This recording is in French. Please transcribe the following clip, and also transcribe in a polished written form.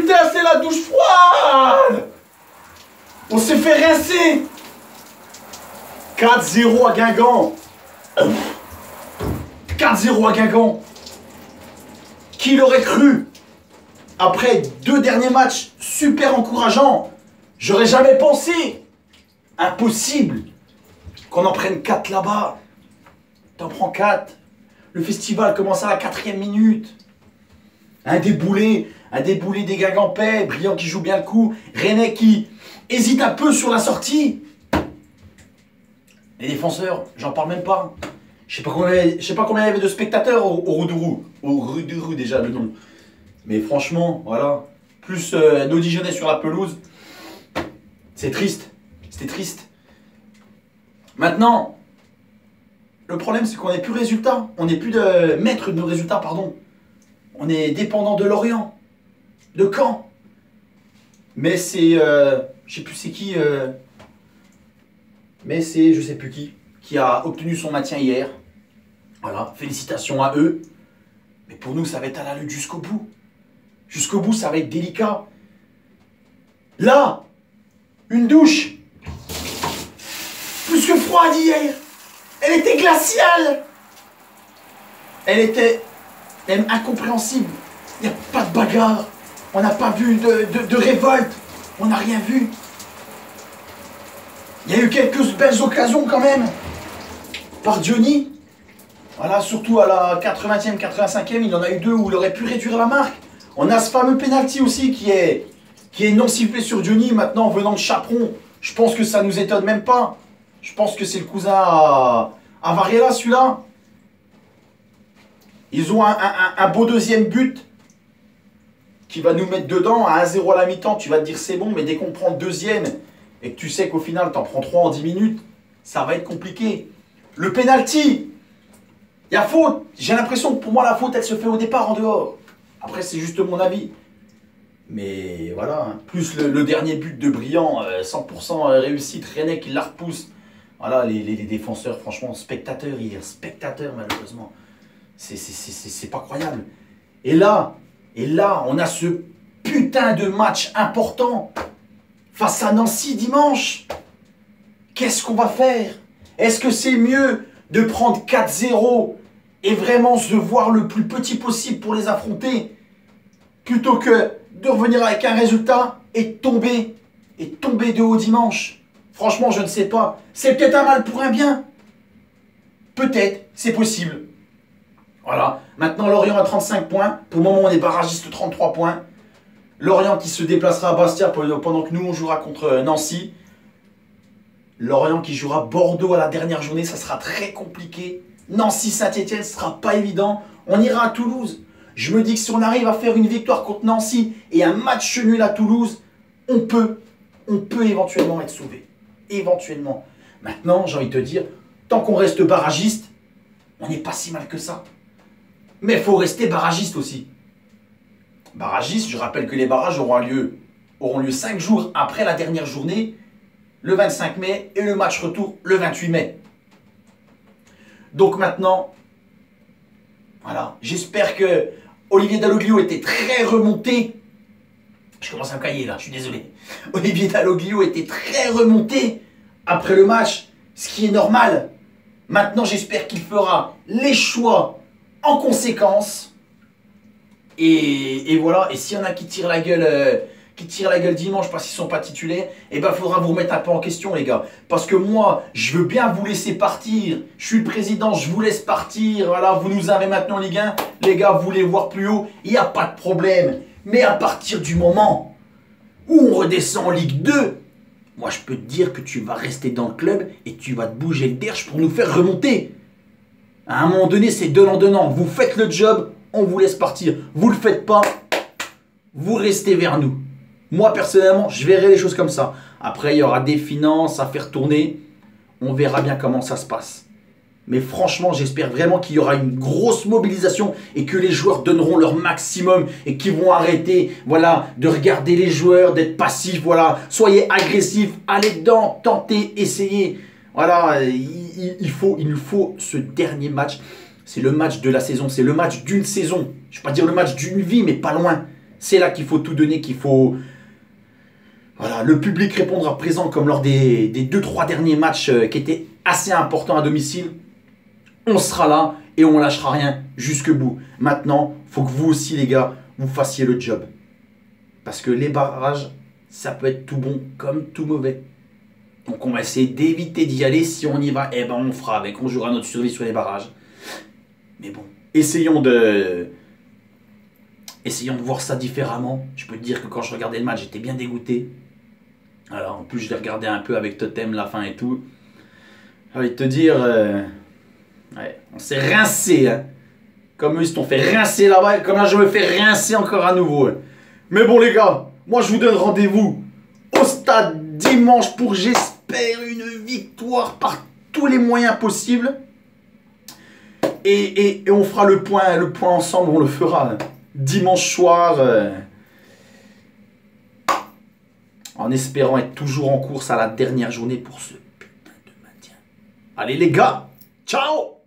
putain, c'est la douche froide. On s'est fait rincer. 4-0 à Guingamp. 4-0 à Guingamp. Qui l'aurait cru? Après 2 derniers matchs super encourageants, j'aurais jamais pensé. Impossible qu'on en prenne 4 là-bas. T'en prends 4. Le festival commence à la 4e minute. Un déboulé des Guingampais, Brillant qui joue bien le coup, Rennais qui hésite un peu sur la sortie. Les défenseurs, j'en parle même pas. Je sais pas combien il y avait de spectateurs au Roudourou. Au Roudourou déjà le nom. Mais franchement, voilà. Plus nos Dijonnais sur la pelouse. C'est triste. C'était triste. Maintenant, le problème c'est qu'on n'est plus résultat. On n'est plus de maître de nos résultats, pardon. On est dépendant de Lorient. De Caen. Mais c'est... je sais plus c'est qui... mais c'est je sais plus qui a obtenu son maintien hier. Voilà, félicitations à eux. Mais pour nous, ça va être à la lutte jusqu'au bout. Jusqu'au bout, ça va être délicat. Là, une douche. Plus que froide hier. Elle était glaciale. Elle était même incompréhensible. Il n'y a pas de bagarre. On n'a pas vu de révolte. On n'a rien vu. Il y a eu quelques belles occasions quand même. Par Johnny. Voilà, surtout à la 80e, 85e, il en a eu 2 où il aurait pu réduire la marque. On a ce fameux penalty aussi qui est non sifflé sur Johnny, maintenant venant de Chaperon. Je pense que ça nous étonne même pas. Je pense que c'est le cousin à Varela, celui-là. Ils ont un beau deuxième but qui va nous mettre dedans à 1-0 à la mi-temps. Tu vas te dire c'est bon, mais dès qu'on prend le deuxième et que tu sais qu'au final t'en prends 3 en 10 minutes, ça va être compliqué. Le penalty, il y a faute. J'ai l'impression que pour moi la faute elle se fait au départ en dehors. Après c'est juste mon avis. Mais voilà, plus le dernier but de Brillant, 100% réussite, Rennais qui la repousse. Voilà, les défenseurs, franchement, spectateurs hier, spectateurs malheureusement. C'est pas croyable. Et là, on a ce putain de match important face à Nancy dimanche. Qu'est-ce qu'on va faire? Est-ce que c'est mieux de prendre 4-0 et vraiment se voir le plus petit possible pour les affronter plutôt que de revenir avec un résultat et tomber de haut dimanche? Franchement, je ne sais pas. C'est peut-être un mal pour un bien. Peut-être, c'est possible. Voilà. Maintenant, Lorient a 35 points. Pour le moment, on est barragiste 33 points. Lorient qui se déplacera à Bastia pendant que nous, on jouera contre Nancy. Lorient qui jouera Bordeaux à la dernière journée. Ça sera très compliqué. Nancy-Saint-Etienne, ce sera pas évident. On ira à Toulouse. Je me dis que si on arrive à faire une victoire contre Nancy et un match nul à Toulouse, on peut éventuellement être sauvé. Éventuellement. Maintenant, j'ai envie de te dire, tant qu'on reste barragiste, on n'est pas si mal que ça. Mais il faut rester barragiste aussi. Barragiste, je rappelle que les barrages auront lieu 5 jours après la dernière journée, le 25 mai, et le match retour le 28 mai. Donc maintenant, voilà, j'espère que Olivier Dalloglio était très remonté. Je commence à me cailler là, je suis désolé. Olivier Dalloglio était très remonté après le match, ce qui est normal. Maintenant, j'espère qu'il fera les choix en conséquence. Et voilà, et s'il y en a qui tirent la gueule, dimanche parce qu'ils ne sont pas titulaires, eh ben, il faudra vous remettre un peu en question, les gars. Parce que moi, je veux bien vous laisser partir. Je suis le président, je vous laisse partir. Voilà, vous nous avez maintenant en Ligue 1. Les gars, vous voulez voir plus haut, il n'y a pas de problème. Mais à partir du moment où on redescend en Ligue 2, moi, je peux te dire que tu vas rester dans le club et tu vas te bouger le derche pour nous faire remonter. À un moment donné, c'est donnant-donnant. Vous faites le job, on vous laisse partir. Vous ne le faites pas, vous restez vers nous. Moi, personnellement, je verrai les choses comme ça. Après, il y aura des finances à faire tourner. On verra bien comment ça se passe. Mais franchement, j'espère vraiment qu'il y aura une grosse mobilisation et que les joueurs donneront leur maximum et qu'ils vont arrêter, voilà, de regarder les joueurs, d'être passifs, voilà. Soyez agressifs, allez dedans, tentez, essayez. Voilà, il nous faut ce dernier match. C'est le match de la saison, c'est le match d'une saison. Je ne vais pas dire le match d'une vie, mais pas loin. C'est là qu'il faut tout donner, qu'il faut... Voilà, le public répondra présent comme lors des 2-3 derniers matchs qui étaient assez importants à domicile. On sera là et on lâchera rien jusque bout. Maintenant, il faut que vous aussi, les gars, vous fassiez le job. Parce que les barrages, ça peut être tout bon comme tout mauvais. Donc on va essayer d'éviter d'y aller. Si on y va, eh ben on fera avec. On jouera notre survie sur les barrages. Mais bon, essayons de voir ça différemment. Je peux te dire que quand je regardais le match, j'étais bien dégoûté. Alors en plus, je l'ai regardé un peu avec Totem, la fin et tout. J'ai envie de te dire, ouais, on s'est rincé. Hein. Comme eux, ils se sont fait rincer là-bas. Comme là, je me fais rincer encore à nouveau. Hein. Mais bon, les gars, moi, je vous donne rendez-vous au stade dimanche pour, j'espère, une victoire par tous les moyens possibles. Et on fera le point ensemble, on le fera dimanche soir. En espérant être toujours en course à la dernière journée pour ce putain de maintien. Allez les gars, ciao!